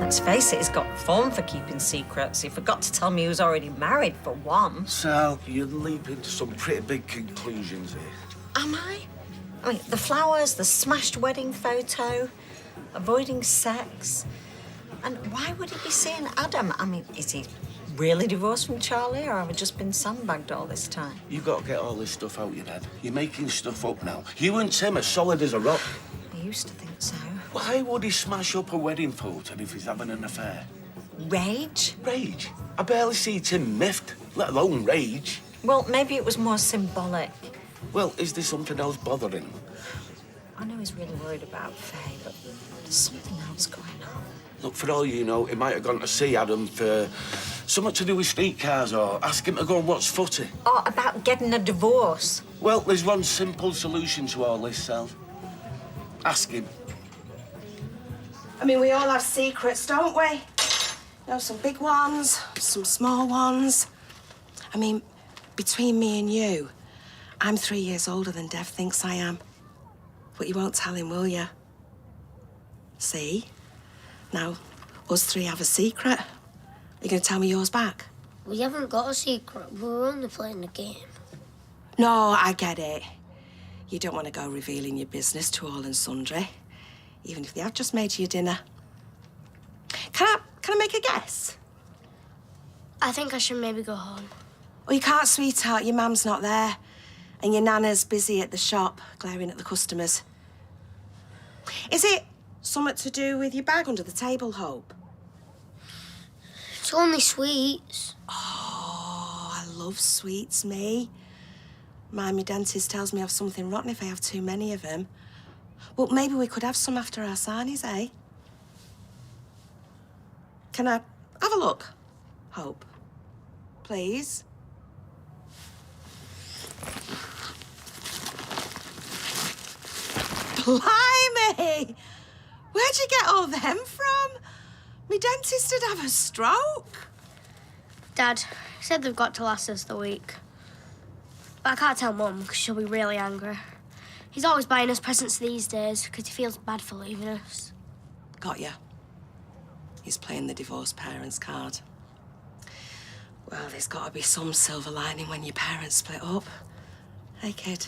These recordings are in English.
Let's face it, he's got form for keeping secrets. He forgot to tell me he was already married, for one. Sal, you're leaping to some pretty big conclusions here. Am I? I mean, the flowers, the smashed wedding photo, avoiding sex. And why would he be seeing Adam? I mean, is he really divorced from Charlie, or have I just been sandbagged all this time? You've got to get all this stuff out your head. You're making stuff up now. You and Tim are solid as a rock. I used to think so. Why would he smash up a wedding photo if he's having an affair? Rage? Rage? I barely see Tim miffed, let alone rage. Well, maybe it was more symbolic. Well, is there something else bothering him? I know he's really worried about Faye, but there's something else going on. Look, for all you know, he might have gone to see Adam for something to do with streetcars or ask him to go and watch footy. Or about getting a divorce. Well, there's one simple solution to all this, Sal. Ask him. I mean, we all have secrets, don't we? You know, some big ones, some small ones. I mean, between me and you, I'm 3 years older than Dev thinks I am. But you won't tell him, will you? See? Now, us three have a secret. Are you going to tell me yours back? We haven't got a secret. We're only playing the game. No, I get it. You don't want to go revealing your business to all and sundry, even if they have just made you dinner. Can I make a guess? I think I should maybe go home. Well, you can't, sweetheart. Your mum's not there. And your nana's busy at the shop, glaring at the customers. Is it something to do with your bag under the table, Hope? It's only sweets. Oh, I love sweets, me. My dentist tells me I have something rotten if I have too many of them. But maybe we could have some after our sarnies, eh? Can I have a look, Hope? Please? Blimey! Where'd you get all them from? My dentist would have a stroke. Dad said they've got to last us the week. But I can't tell Mum because she'll be really angry. He's always buying us presents these days because he feels bad for leaving us. Got ya. He's playing the divorced parents card. Well, there's got to be some silver lining when your parents split up. Hey, kid.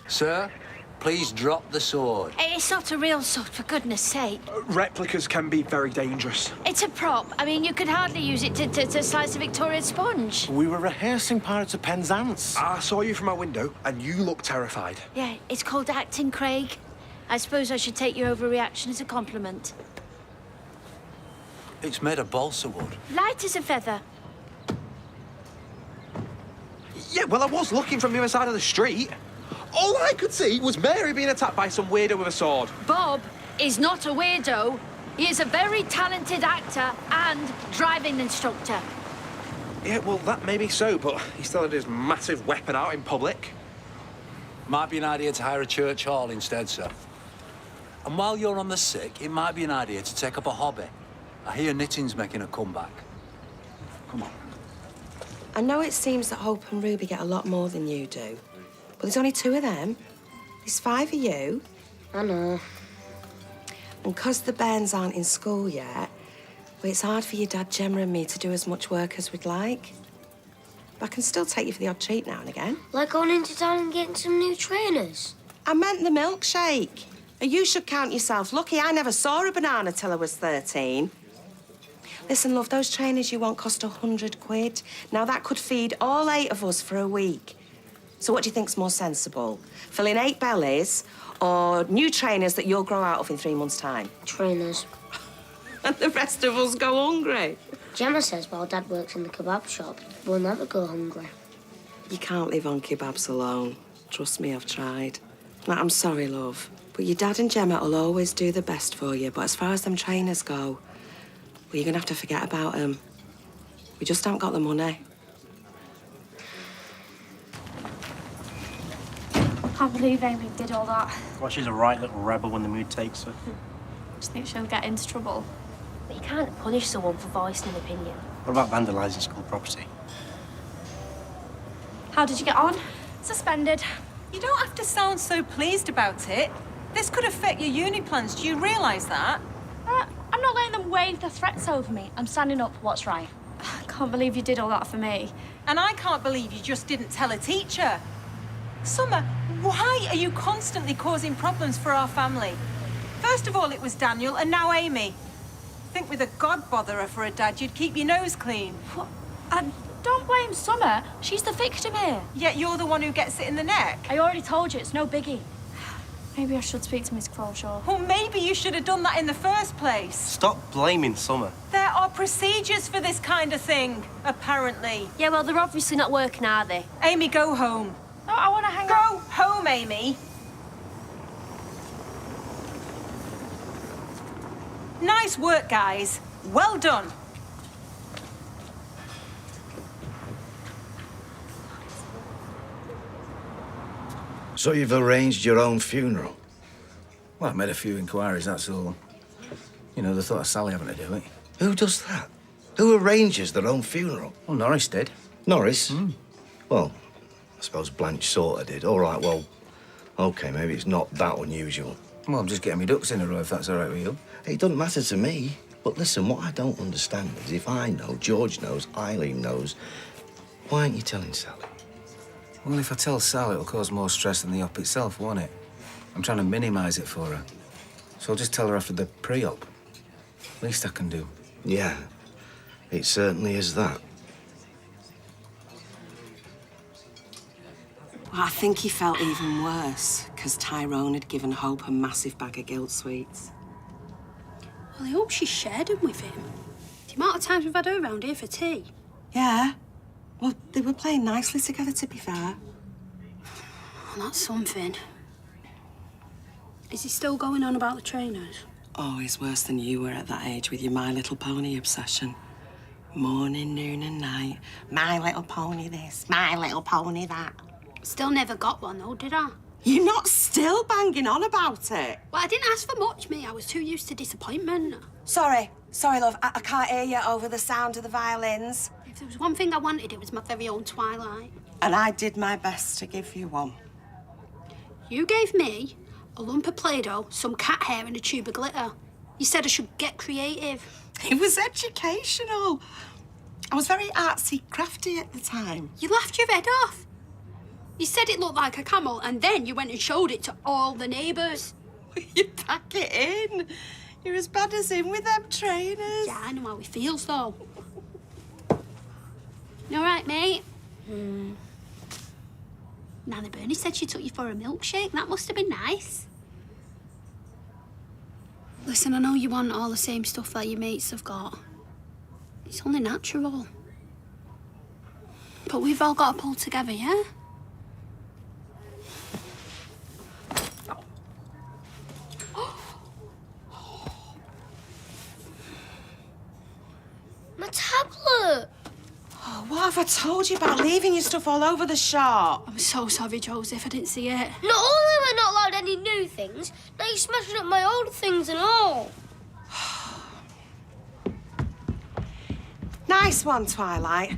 Sir, please drop the sword. It's not a real sword, for goodness sake. Replicas can be very dangerous. It's a prop. I mean, you could hardly use it to slice a Victorian sponge. We were rehearsing Pirates of Penzance. I saw you from my window, and you looked terrified. Yeah, it's called acting, Craig. I suppose I should take your overreaction as a compliment. It's made of balsa wood. Light as a feather. Yeah, well, I was looking from the other side of the street. All I could see was Mary being attacked by some weirdo with a sword. Bob is not a weirdo. He is a very talented actor and driving instructor. Yeah, well, that may be so, but he still had his massive weapon out in public. Might be an idea to hire a church hall instead, sir. And while you're on the sick, it might be an idea to take up a hobby. I hear knitting's making a comeback. Come on. I know it seems that Hope and Ruby get a lot more than you do, but there's only 2 of them. There's 5 of you. I know. And 'cause the bairns aren't in school yet, well, it's hard for your dad, Gemma, and me to do as much work as we'd like. But I can still take you for the odd treat now and again. Like going into town and getting some new trainers. I meant the milkshake. You should count yourself lucky. I never saw a banana till I was 13. Listen, love, those trainers you want cost 100 quid. Now, that could feed all 8 of us for a week. So what do you think's more sensible? Filling 8 bellies or new trainers that you'll grow out of in 3 months' time? Trainers. And the rest of us go hungry. Gemma says while Dad works in the kebab shop, we'll never go hungry. You can't live on kebabs alone. Trust me, I've tried. Now, I'm sorry, love, but your dad and Gemma will always do the best for you. But as far as them trainers go, well, you're going to have to forget about them. We just haven't got the money. I can't believe Amy did all that. Well, she's a right little rebel when the mood takes her. I just think she'll get into trouble. But you can't punish someone for voicing an opinion. What about vandalising school property? How did you get on? Suspended. You don't have to sound so pleased about it. This could affect your uni plans. Do you realise that? I'm not letting them wave their threats over me. I'm standing up for what's right. I can't believe you did all that for me. And I can't believe you just didn't tell a teacher. Summer, why are you constantly causing problems for our family? First of all, it was Daniel, and now Amy. I think with a god-botherer for a dad, you'd keep your nose clean. What? And don't blame Summer. She's the victim here. Yet you're the one who gets it in the neck. I already told you, it's no biggie. Maybe I should speak to Miss Crawshaw. Well, maybe you should have done that in the first place. Stop blaming Summer. There are procedures for this kind of thing, apparently. Yeah, well, they're obviously not working, are they? Amy, go home. No, I want to hang out. Go home, Amy. Nice work, guys. Well done. So you've arranged your own funeral? Well, I made a few inquiries, that's all. You know, they thought of Sally having to do it. Who does that? Who arranges their own funeral? Well, Norris did. Norris? Well, I suppose Blanche sorta did. All right, well, OK, maybe it's not that unusual. Well, I'm just getting my ducks in a row, if that's all right with you. It doesn't matter to me. But listen, what I don't understand is if I know, George knows, Eileen knows, why aren't you telling Sally? Well, if I tell Sal, it'll cause more stress than the op itself, won't it? I'm trying to minimise it for her. So I'll just tell her after the pre-op. Least I can do. Yeah, it certainly is that. Well, I think he felt even worse, because Tyrone had given Hope a massive bag of guilt sweets. Well, I hope she shared them with him. The amount of times we've had her around here for tea. Yeah. Well, they were playing nicely together, to be fair. Well, that's something. Is he still going on about the trainers? Oh, he's worse than you were at that age with your My Little Pony obsession. Morning, noon and night. My Little Pony this, My Little Pony that. Still never got one, though, did I? You're not still banging on about it? Well, I didn't ask for much, me. I was too used to disappointment. Sorry, love. I can't hear you over the sound of the violins. If there was one thing I wanted, it was my very own Twilight. And I did my best to give you one. You gave me a lump of Play-Doh, some cat hair and a tube of glitter. You said I should get creative. It was educational. I was very artsy, crafty at the time. You laughed your head off. You said it looked like a camel, and then you went and showed it to all the neighbours. You pack it in. You're as bad as him with them trainers. Yeah, I know how he feels, though. You all right, mate? Nanny Bernie said she took you for a milkshake. That must have been nice. Listen, I know you want all the same stuff that your mates have got. It's only natural. But we've all got to pull together, yeah? My tablet! Oh, what have I told you about leaving your stuff all over the shop? I'm so sorry, Joseph. I didn't see it. Not only am I not allowed any new things, now you're smashing up my old things and all. Nice one, Twilight.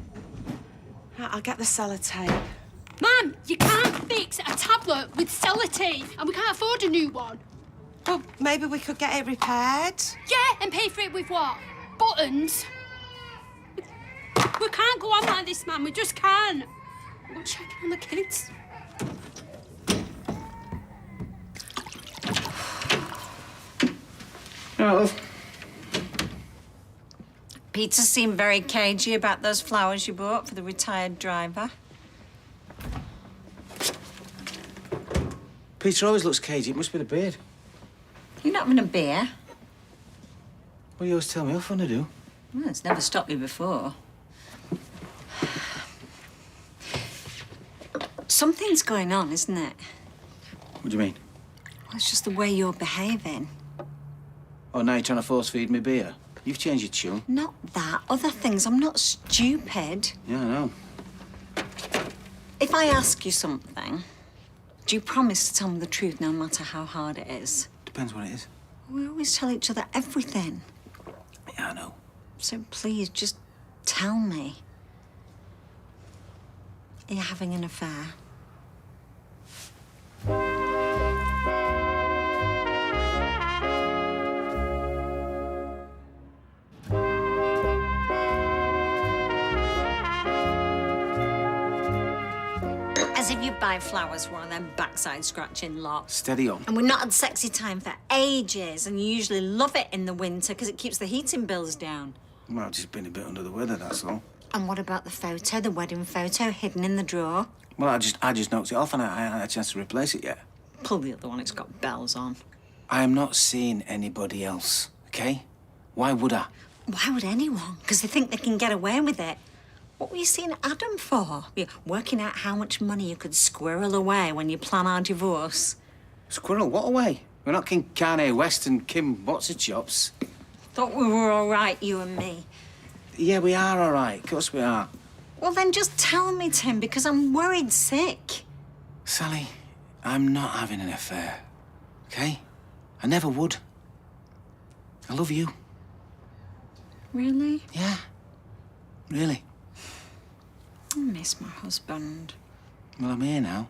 Right, I'll get the sellotape. Mum, you can't fix a tablet with sellotape, and we can't afford a new one. Well, maybe we could get it repaired. Yeah, and pay for it with what? Buttons? We can't go on like this, man. We just can't. We're checking on the kids. Hello. Peter seemed very cagey about those flowers you bought for the retired driver. Peter always looks cagey. It must be the beard. You're not having a beer? Well, you always tell me off when I do. Well, it's never stopped you before. Something's going on, isn't it? What do you mean? Well, it's just the way you're behaving. Oh, now you're trying to force-feed me beer? You've changed your tune. Not that. Other things. I'm not stupid. Yeah, I know. If I ask you something, do you promise to tell me the truth no matter how hard it is? Depends what it is. We always tell each other everything. Yeah, I know. So please, just tell me. Are you having an affair? As if you buy flowers for one of them backside scratching lot. Steady on. And we've not had sexy time for ages, and you usually love it in the winter because it keeps the heating bills down. Well, I've just been a bit under the weather, that's all. And what about the photo, the wedding photo, hidden in the drawer? Well, I just knocked it off and I haven't had a chance to replace it yet. Pull the other one, it's got bells on. I am not seeing anybody else, OK? Why would I? Why would anyone? Because they think they can get away with it. What were you seeing Adam for? You're working out how much money you could squirrel away when you plan our divorce. Squirrel, what away? We're not King Kanye West and Kim What's-It-Chops. Thought we were all right, you and me. Yeah, we are all right. Of course we are. Well, then just tell me, Tim, because I'm worried sick. Sally, I'm not having an affair, OK? I never would. I love you. Really? Yeah, really. I miss my husband. Well, I'm here now.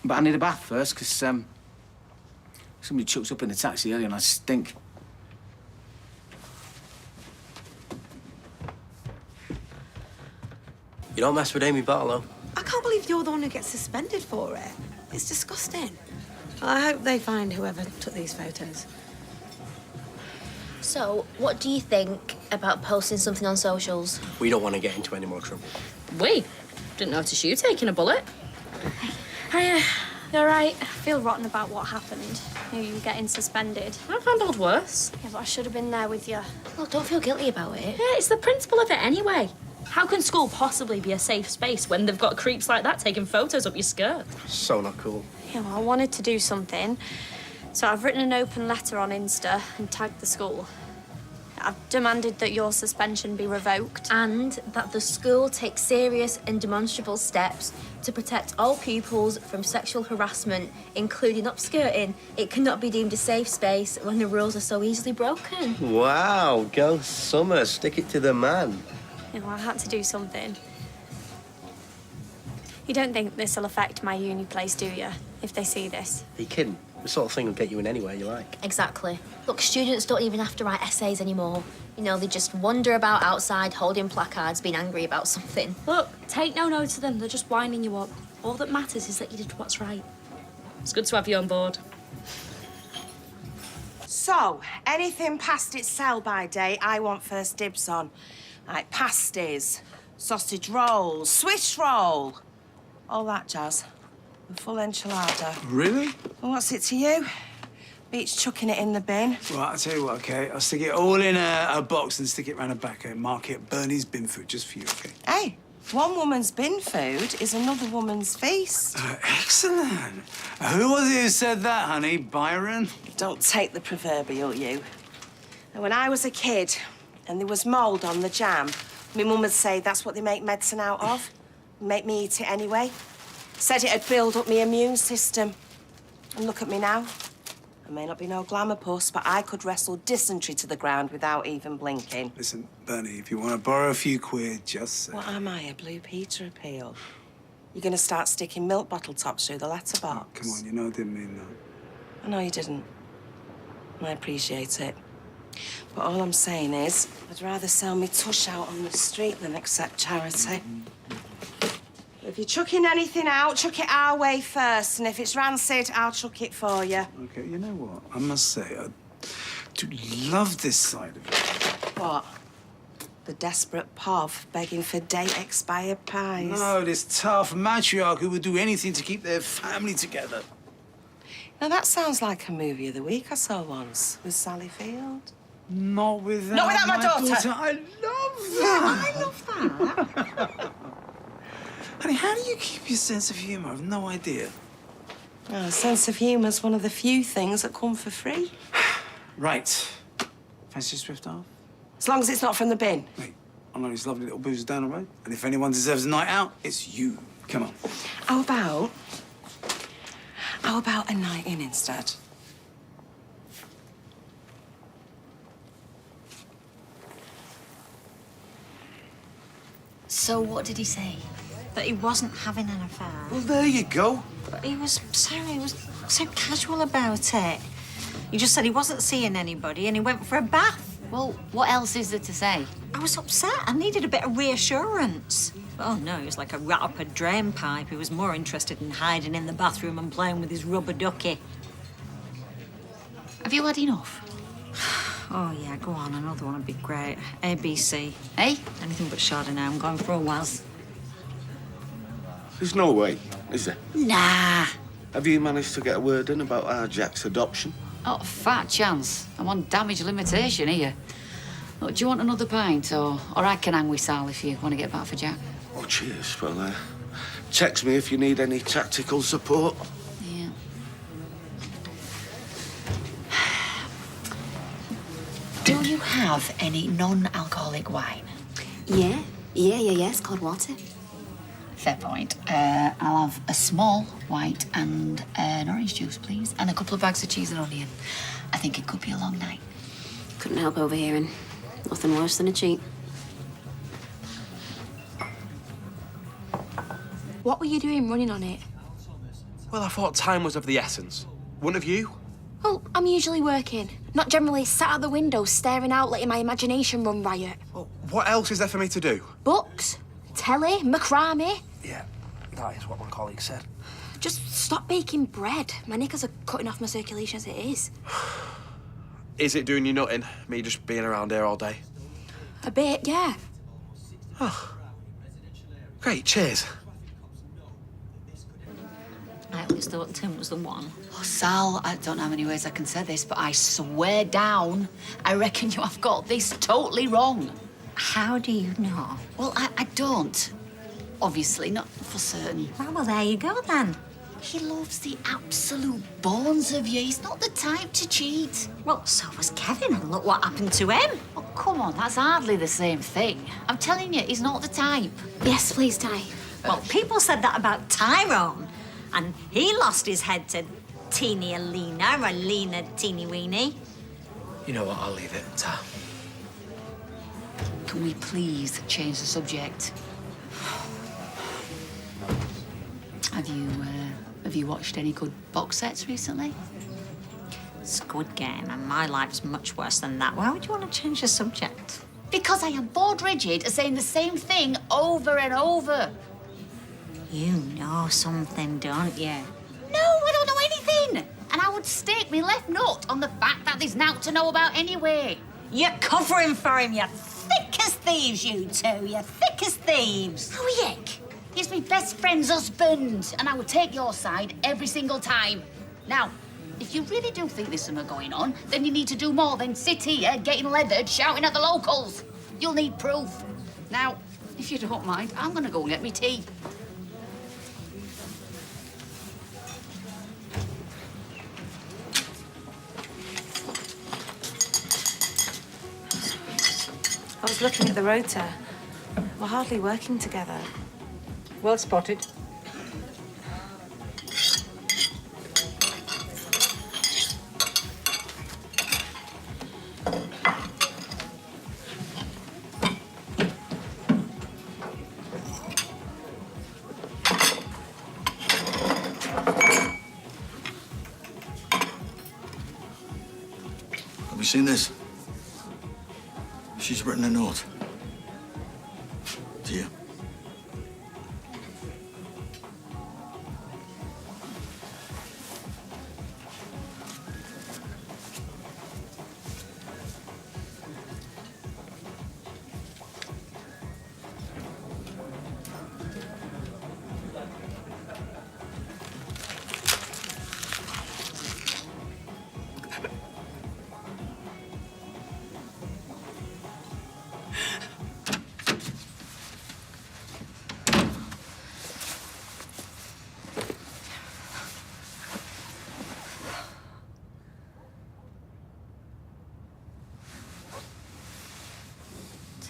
But I need a bath first, because somebody chucked up in the taxi earlier and I stink. You don't mess with Amy Barlow. I can't believe you're the one who gets suspended for it. It's disgusting. I hope they find whoever took these photos. So, what do you think about posting something on socials? We don't want to get into any more trouble. We? Didn't notice you taking a bullet. Hiya. You all right? I feel rotten about what happened. You getting suspended. I've handled worse. Yeah, but I should have been there with you. Look, don't feel guilty about it. Yeah, it's the principle of it anyway. How can school possibly be a safe space when they've got creeps like that taking photos up your skirt? So not cool. Yeah, well, I wanted to do something. So I've written an open letter on Insta and tagged the school. I've demanded that your suspension be revoked. And that the school take serious and demonstrable steps to protect all pupils from sexual harassment, including upskirting. It cannot be deemed a safe space when the rules are so easily broken. Wow, go Summer, stick it to the man. You know, I had to do something. You don't think this will affect my uni place, do you, if they see this? Are you kidding? The sort of thing will get you in anywhere you like. Exactly. Look, students don't even have to write essays anymore. You know, they just wander about outside holding placards, being angry about something. Look, take no notice of them. They're just winding you up. All that matters is that you did what's right. It's good to have you on board. So, anything past its sell-by date, I want first dibs on. Like pasties, sausage rolls, Swiss roll, all that jazz. The full enchilada. Really? Well, what's it to you? Beats chucking it in the bin. Right, I'll tell you what, OK? I'll stick it all in a box and stick it round the back and mark it Bernie's bin food just for you, OK? Hey, one woman's bin food is another woman's feast. Excellent. Who was it who said that, honey? Byron? Don't take the proverbial, you. And when I was a kid and there was mould on the jam, my mum would say that's what they make medicine out of. Make me eat it anyway. Said it'd build up my immune system. And look at me now. I may not be no glamour puss, but I could wrestle dysentery to the ground without even blinking. Listen, Bernie, if you want to borrow a few quid, just say. What am I, a Blue Peter appeal? You're going to start sticking milk bottle tops through the letterbox? Come on, you know I didn't mean that. I know you didn't. And I appreciate it. But all I'm saying is, I'd rather sell me tush out on the street than accept charity. If you're chucking anything out, chuck it our way first. And if it's rancid, I'll chuck it for you. OK, you know what? I must say, I do love this side of it. What? The desperate pov begging for date-expired pies? No, this tough matriarch who would do anything to keep their family together. Now, that sounds like a movie of the week I saw once with Sally Field. Not without, Not without my daughter. I love that. I love that. Honey, how do you keep your sense of humour? I've no idea. Oh, a sense of humour's one of the few things that come for free. Right. Fancy a swift off? As long as it's not from the bin. Mate, I know these lovely little boozers down the road. And if anyone deserves a night out, it's you. Come on. How about a night in instead? So what did he say? That he wasn't having an affair. Well, there you go. But he was so casual about it. He just said he wasn't seeing anybody and he went for a bath. Well, what else is there to say? I was upset. I needed a bit of reassurance. Oh, no, he was like a rat up a drain pipe. He was more interested in hiding in the bathroom and playing with his rubber ducky. Have you had enough? Oh, yeah, go on. Another one would be great. ABC. Eh? Anything but Chardonnay. I'm going for a Waz. There's no way, is there? Nah. Have you managed to get a word in about our Jack's adoption? Not a fat chance. I'm on damage limitation here. Look, do you want another pint, or I can hang with Sal if you want to get back for Jack? Oh, cheers. Well, text me if you need any tactical support. Yeah. Do you have any non-alcoholic wine? Yeah. It's called water. Fair point. I'll have a small white and an orange juice, please. And a couple of bags of cheese and onion. I think it could be a long night. Couldn't help overhearing. Nothing worse than a cheat. What were you doing running on it? Well, I thought time was of the essence. Wouldn't have you? Well, I'm usually working. Not generally sat out the window staring out, letting my imagination run riot. Well, what else is there for me to do? Books, telly, macrame. Yeah, that is what my colleague said. Just stop baking bread. My knickers are cutting off my circulation as it is. Is it doing you nothing, me just being around here all day? A bit, yeah. Oh. Great, cheers. I always thought Tim was the one. Oh, Sal, I don't know how many ways I can say this, but I swear down, I reckon you have got this totally wrong. How do you know? Well, I don't. Obviously, not for certain. Oh, well, there you go, then. He loves the absolute bones of you. He's not the type to cheat. Well, so was Kevin, and look what happened to him. Oh, come on, that's hardly the same thing. I'm telling you, he's not the type. Yes, please, Ty. Well, people said that about Tyrone, and he lost his head to Teeny Alina, or Alina Teeny Weeny. You know what, I'll leave it, Tom. Can we please change the subject? Have you watched any good box sets recently? Squid Game, and my life's much worse than that. Why would you want to change the subject? Because I am bored rigid of saying the same thing over and over. You know something, don't you? No, I don't know anything. And I would stake me left nut on the fact that there's naught to know about anyway. You're covering for him, you're thick as thieves, you two. You're thick as thieves. Oh, yuck. He's my best friend's husband, and I would take your side every single time. Now, if you really do think there's something going on, then you need to do more than sit here getting leathered, shouting at the locals. You'll need proof. Now, if you don't mind, I'm gonna go and get me tea. I was looking at the rota. We're hardly working together. Well spotted. Have you seen this? She's written a note. To you.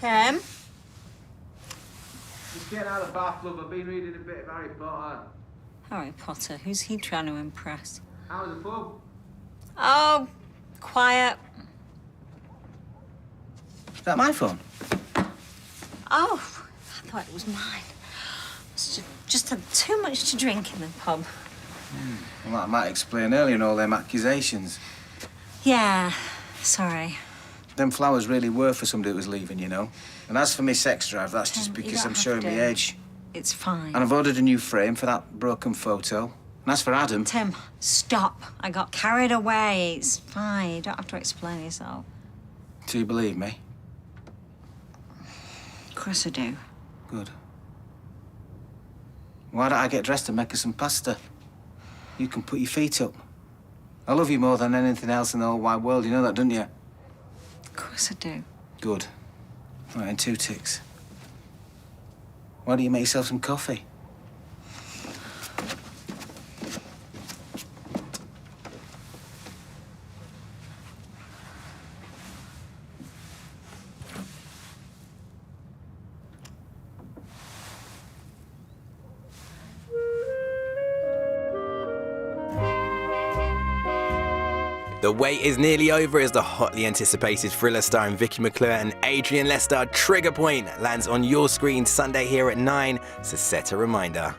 Tim? Just getting out of the bathroom. I've been reading a bit of Harry Potter. Harry Potter, who's he trying to impress? How's the pub? Oh, quiet. Is that my phone? Oh, I thought it was mine. Just had too much to drink in the pub. Well, that might explain earlier all them accusations. Yeah, sorry. Them flowers really were for somebody that was leaving, you know. And as for me sex drive, that's just You because don't I'm have showing to. my age. It's fine. And I've ordered a new frame for that broken photo. And as for Adam... Tim, stop. I got carried away. It's fine. You don't have to explain yourself. Do you believe me? Of course I do. Good. Why don't I get dressed and make her some pasta? You can put your feet up. I love you more than anything else in the whole wide world. You know that, don't you? Of course I do. Good. Right, and 2 ticks. Why don't you make yourself some coffee? The wait is nearly over as the hotly anticipated thriller starring Vicky McClure and Adrian Lester, Trigger Point, lands on your screen Sunday here at 9, so set a reminder.